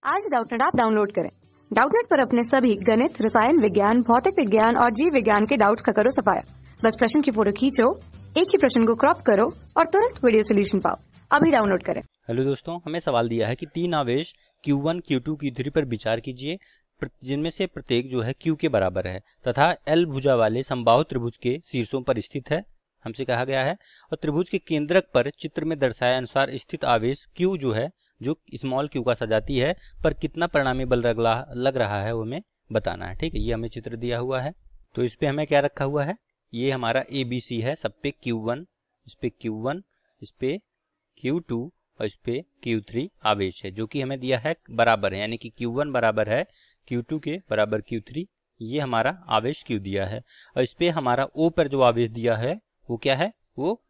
आज Doubtnut app download करें। Doubtnut पर अपने सभी गणित, रसायन विज्ञान, भौतिक विज्ञान और जीव विज्ञान के डाउट्स का करो सफाया। बस प्रश्न की फोटो खींचो, एक ही प्रश्न को क्रॉप करो और तुरंत वीडियो सोल्यूशन पाओ। अभी डाउनलोड करें। हेलो दोस्तों, हमें सवाल दिया है कि तीन आवेश Q1, Q2, Q3 पर विचार कीजिए, जिनमें से प्रत्येक जो है Q के बराबर है तथा L भुजा वाले समबाहु त्रिभुज के शीर्षों पर स्थित है। हमसे कहा गया है और त्रिभुज के केंद्रक पर चित्र में दर्शाए अनुसार स्थित आवेश Q जो है, जो स्मॉल q का सजाती है, पर कितना परिणामी बल लग रहा है वो हमें बताना है। ठीक है, ये हमें चित्र दिया हुआ है। तो इस पे हमें क्या रखा हुआ है, ये हमारा ABC है, सब पे Q1, इस पे Q1, इस पे Q2 और इस पे Q3 आवेश है, जो कि हमें दिया है बराबर है, यानी कि Q1 बराबर है Q2 के बराबर Q3। ये हमारा आवेश Q दिया है और इस पे हमारा O पर जो आवेश दिया है वो क्या है, वो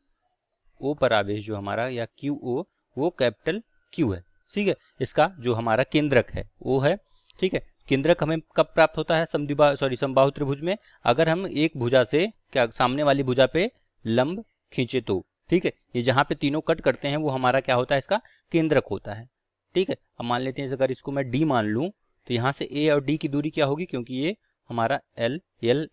O पर आवेश जो हमारा या QO वो कैपिटल Q है। ठीक है, इसका जो हमारा केंद्रक है वो है। ठीक है, केंद्रक हमें कब प्राप्त होता है, समबाहु त्रिभुज में, अगर हम एक भुजा से क्या सामने वाली भुजा पे लंब खींचे तो। ठीक है, ये जहां पे तीनों कट करते हैं वो हमारा क्या होता है, इसका केंद्रक होता है। ठीक है, अब मान लेते हैं अगर इसको मैं D मान लूं तो यहाँ से A और D की दूरी क्या होगी, क्योंकि ये हमारा L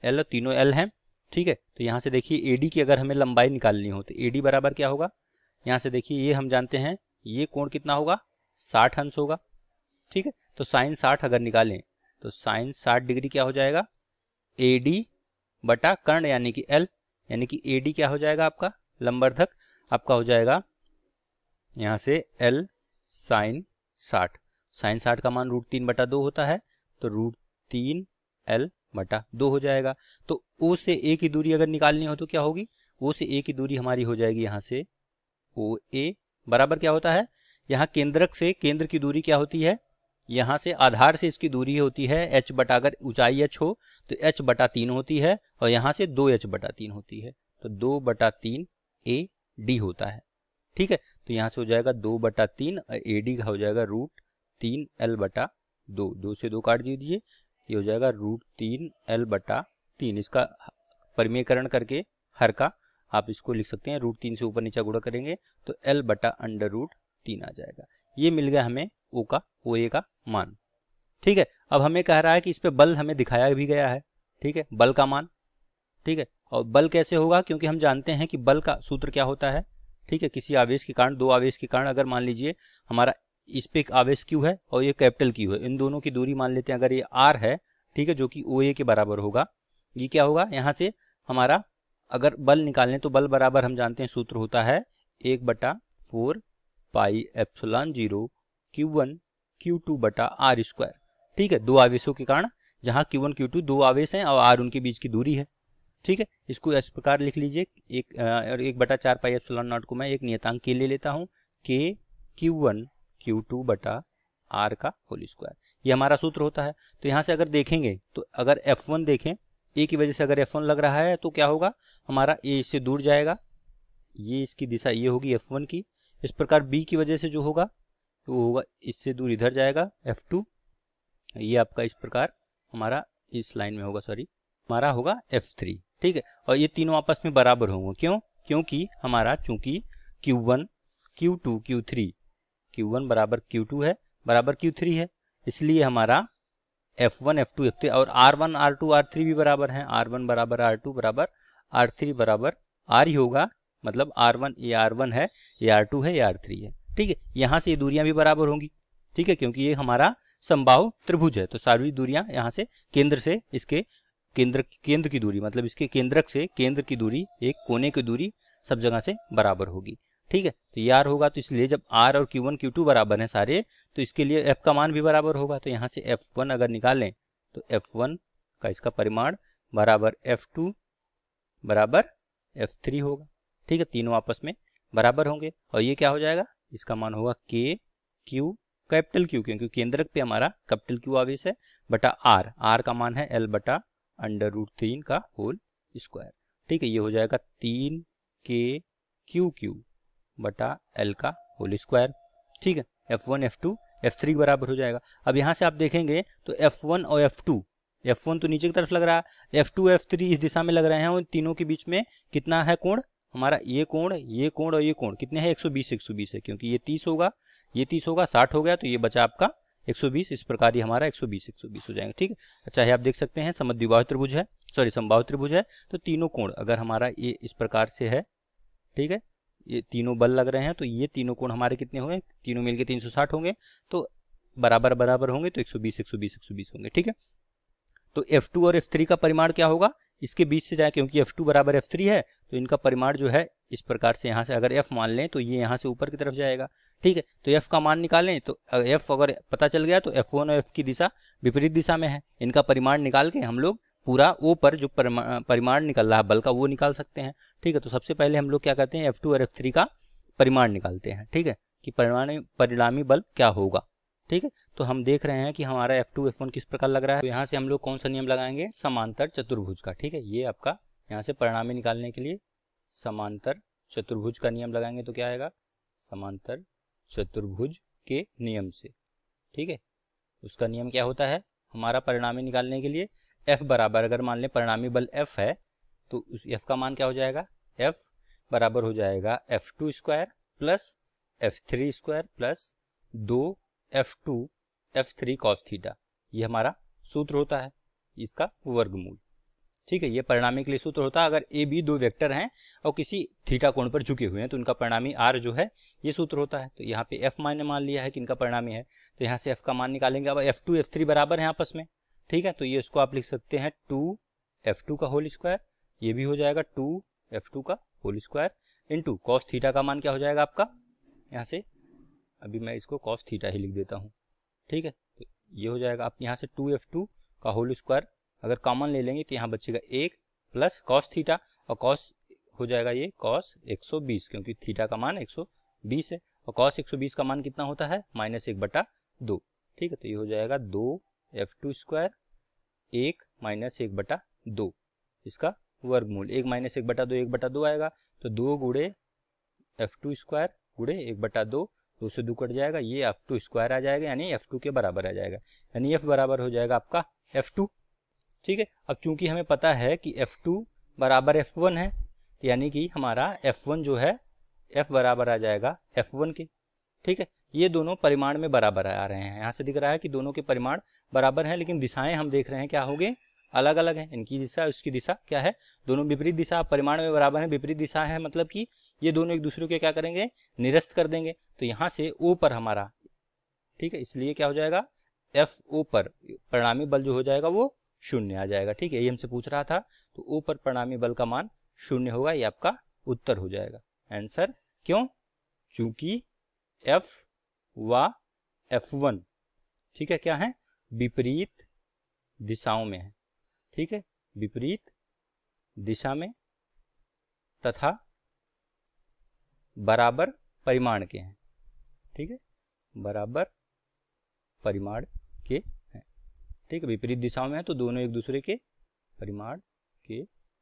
और तीनों L हैं। ठीक है, तो यहाँ से देखिए AD की अगर हमें लंबाई निकालनी हो तो AD बराबर क्या होगा, यहाँ से देखिए ये हम जानते हैं ये कोण कितना होगा, 60 अंश होगा। ठीक है, तो साइन 60 अगर निकालें तो साइन 60 डिग्री क्या हो जाएगा, AD बटा कर्ण यानी कि L, यानी कि AD क्या हो जाएगा आपका लंबवर्धक, आपका हो जाएगा यहाँ से L साइन 60। साइन 60 का मान √3/2 होता है, तो √3 L बटा 2 हो जाएगा। तो O से A की दूरी अगर निकालनी हो तो क्या होगी, O से A की दूरी हमारी हो जाएगी यहाँ से OA बराबर क्या होता है, यहाँ केंद्रक से केंद्र की दूरी क्या होती है, यहाँ से आधार से इसकी दूरी होती है h बटा, अगर ऊंचाई h हो तो h बटा 3 होती है और यहाँ से 2h बटा 3 होती है, तो 2/3 AD होता है। ठीक है, तो यहाँ से हो जाएगा 2/3 AD का हो जाएगा √3 L बटा 2, 2 से 2 काट दीजिए, ये हो जाएगा √3 L बटा 3। इसका परिमेयकरण करके हर का आप इसको लिख सकते हैं, √3 से ऊपर नीचे गुणा करेंगे तो L बटा √3 आ जाएगा। ये मिल गया हमें OA का मान। ठीक है, अब हमें कह रहा है कि इस पे बल हमें दिखाया भी गया है। ठीक है, बल का मान। ठीक है, और बल कैसे होगा, क्योंकि हम जानते हैं कि बल का सूत्र क्या होता है। ठीक है, किसी आवेश के कारण, दो आवेश के कारण, अगर मान लीजिए हमारा इस पे एक आवेश Q है और ये कैपिटल Q है, इन दोनों की दूरी मान लेते हैं अगर ये R है, ठीक है, जो कि OA के बराबर होगा, ये क्या होगा, यहाँ से हमारा अगर बल निकालें तो बल बराबर हम जानते हैं सूत्र होता है 1/4 पाई एप्सिलॉन 0 Q1 Q2 बटा R²। ठीक है, दो आवेशों के कारण, जहां Q1 Q2 दो आवेश हैं और R उनके बीच की दूरी है। ठीक है, इसको इस प्रकार लिख लीजिए, 1/4 पाई एप्सिलॉन नॉट को मैं एक नियतांक के ले लेता हूँ, K Q1 Q2 बटा R का होल स्क्वायर, ये हमारा सूत्र होता है। तो यहाँ से अगर देखेंगे तो अगर F1 देखें, A की वजह से अगर F1 लग रहा है तो क्या होगा, हमारा A इससे दूर जाएगा, ये इसकी दिशा ये होगी F1 की। इस प्रकार B की वजह से जो होगा वो होगा इससे दूर इधर जाएगा F2, ये आपका इस प्रकार हमारा इस लाइन में होगा, हमारा होगा F3। ठीक है, और ये तीनों आपस में बराबर होंगे, क्यों, क्योंकि हमारा चूंकि Q1 Q2 Q3, Q1 बराबर Q2 है बराबर Q3 है, इसलिए हमारा F1 F2 F3 और R1 R2 R3 भी बराबर हैं, R1 बराबर R2 बराबर R3 बराबर R ही होगा, मतलब R1 ये R1 है, ये R2 है, ये R3 है। ठीक है, यहाँ से ये दूरियां भी बराबर होंगी। ठीक है, क्योंकि ये हमारा समबाहु त्रिभुज है, तो सारी दूरियां यहाँ से केंद्र से इसके केंद्र की दूरी, मतलब इसके केंद्रक से केंद्र की दूरी, एक कोने की दूरी सब जगह से बराबर होगी। ठीक है, तो ये R होगा, तो इसलिए जब R और Q1 Q2 बराबर हैं सारे, तो इसके लिए F का मान भी बराबर होगा। तो यहाँ से F1 अगर निकालें तो F1 का इसका परिमाण बराबर F2 बराबर F3 होगा। ठीक है, तीनों आपस में बराबर होंगे और ये क्या हो जाएगा, इसका मान होगा K Q कैपिटल Q, क्योंकि केंद्रक पे हमारा कैपिटल Q आवेश है, बटा R का मान है L बटा √3 का होल स्क्वायर। ठीक है, ये हो जाएगा 3K Q बटा L का होल स्क्वायर। ठीक है, F1 F2 F3 बराबर हो जाएगा। अब यहाँ से आप देखेंगे तो F1 और F1 तो नीचे की तरफ लग रहा है, F2 F3 इस दिशा में लग रहे हैं, और तीनों के बीच में कितना है कोण, हमारा ये कोण और ये कोण कितने हैं, 120 है, क्योंकि ये 30 होगा, ये 30 होगा, 60 हो गया, तो ये बचा आपका 120, इस प्रकार ये हमारा 120 120 हो जाएगा। ठीक है, चाहे आप देख सकते हैं समद्विबाहु त्रिभुज है, सॉरी समबाहु त्रिभुज है, तो तीनों कोण अगर हमारा ये इस प्रकार से है, ठीक है, ये तीनों बल लग रहे हैं, तो ये तीनों कोण हमारे कितने होंगे, तीनों मिलके 360 होंगे, तो बराबर बराबर होंगे, तो 120 120 120 होंगे। ठीक है, तो F2 और F3 का परिमाण क्या होगा, इसके बीच से जाए, क्योंकि F2 बराबर F3 है, तो इनका परिमाण जो है इस प्रकार से, यहाँ से अगर F मान लें तो ये यहाँ से ऊपर की तरफ जाएगा। ठीक है, तो F का मान निकालें, तो F अगर पता चल गया तो F1 और F की दिशा विपरीत दिशा में है, इनका परिमाण निकाल के हम लोग पूरा ओ पर जो परिमाण निकल रहा है बल का वो निकाल सकते हैं। ठीक है, तो सबसे पहले हम लोग क्या करते हैं, F2 और F3 का परिमाण निकालते हैं। ठीक है, कि परिणामी बल क्या होगा। ठीक है, तो हम देख रहे हैं कि हमारा F2 F1 किस प्रकार लग रहा है, तो यहाँ से हम लोग कौन सा नियम लगाएंगे, समांतर चतुर्भुज का। ठीक है, ये आपका यहाँ से परिणामी निकालने के लिए समांतर चतुर्भुज का नियम लगाएंगे, तो क्या आएगा, समांतर चतुर्भुज के नियम से। ठीक है, उसका नियम क्या होता है हमारा परिणामी निकालने के लिए, F बराबर, अगर मान लें परिणामी बल F है, तो उस F का मान क्या हो जाएगा, F बराबर हो जाएगा F2 square plus F3 square plus 2F2 F3 cos theta, ये हमारा सूत्र होता है, इसका वर्गमूल। ठीक है, ये परिणामी के लिए सूत्र होता है। अगर ए बी दो वेक्टर हैं और किसी थीटा कोण पर झुके हुए हैं तो उनका परिणामी r जो है ये सूत्र होता है। तो यहाँ पे f मैंने मान लिया है कि इनका परिणामी है, तो यहाँ से f का मान निकालेंगे। अब F2 F3 बराबर है आपस में। ठीक है, तो ये इसको आप लिख सकते हैं 2F2 का होल स्क्वायर, ये भी हो जाएगा 2F2 का whole square into cos theta का मान क्या हो जाएगा आपका, यहाँ से अभी मैं इसको कॉस थीटा ही लिख देता हूँ। ठीक है, तो ये हो जाएगा, आप यहाँ से 2F2 का होल स्क्वायर अगर कॉमन ले लेंगे तो यहाँ बचेगा 1 प्लस कॉस थीटा, और कॉस हो जाएगा ये कॉस 120, क्योंकि थीटा का मान 120 है, और कॉस 120 का मान कितना होता है, -1/2। ठीक है, तो ये हो जाएगा 2F2 स्क्वायर 1 -1/2, इसका वर्गमूल 1 -1/2 1/2 आएगा, तो 2 गुणे F2 स्क्वायर गुणे 1/2, 2 से 2 कट जाएगा, ये F2 स्क्वायर आ जाएगा, यानी F2 के बराबर आ जाएगा, यानी F बराबर हो जाएगा आपका F2। ठीक है, अब चूंकि हमें पता है कि F2 बराबर F1 है, यानी कि हमारा F1 जो है F बराबर आ जाएगा F1 के। ठीक है, ये दोनों परिमाण में बराबर आ रहे हैं, यहाँ से दिख रहा है कि दोनों के परिमाण बराबर हैं, लेकिन दिशाएं हम देख रहे हैं क्या होंगे, अलग अलग हैं। इनकी दिशा उसकी दिशा क्या है, दोनों विपरीत दिशा, परिमाण में बराबर है, विपरीत दिशा है, मतलब कि ये दोनों एक दूसरे को क्या करेंगे, निरस्त कर देंगे। तो यहाँ से O पर हमारा, ठीक है, इसलिए क्या हो जाएगा, FO पर परिणामी बल जो हो जाएगा वो 0 आ जाएगा। ठीक है, ये हमसे पूछ रहा था, तो O पर परिणामी बल का मान 0 होगा, ये आपका उत्तर हो जाएगा आंसर। क्यों, चूंकि F व F1 ठीक है क्या है, विपरीत दिशाओं में है। ठीक है, विपरीत दिशा में तथा बराबर परिमाण के हैं। ठीक है, बराबर परिमाण के हैं। ठीक है, विपरीत दिशाओं में है तो दोनों एक दूसरे के परिमाण के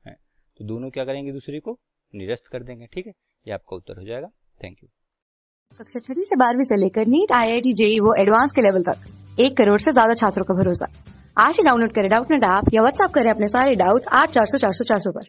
हैं, तो दोनों क्या करेंगे, एक दूसरे को निरस्त कर देंगे। ठीक है, ये आपका उत्तर हो जाएगा। Thank you. कक्षा 6 से 12वीं से लेकर नीट, IIT, JEE वो एडवांस के लेवल तक 1 करोड़ से ज्यादा छात्रों का भरोसा। आज ही डाउनलोड करें डाउटनेट ऐप या व्हाट्सएप करें अपने सारे डाउट्स 8400 400 400 पर।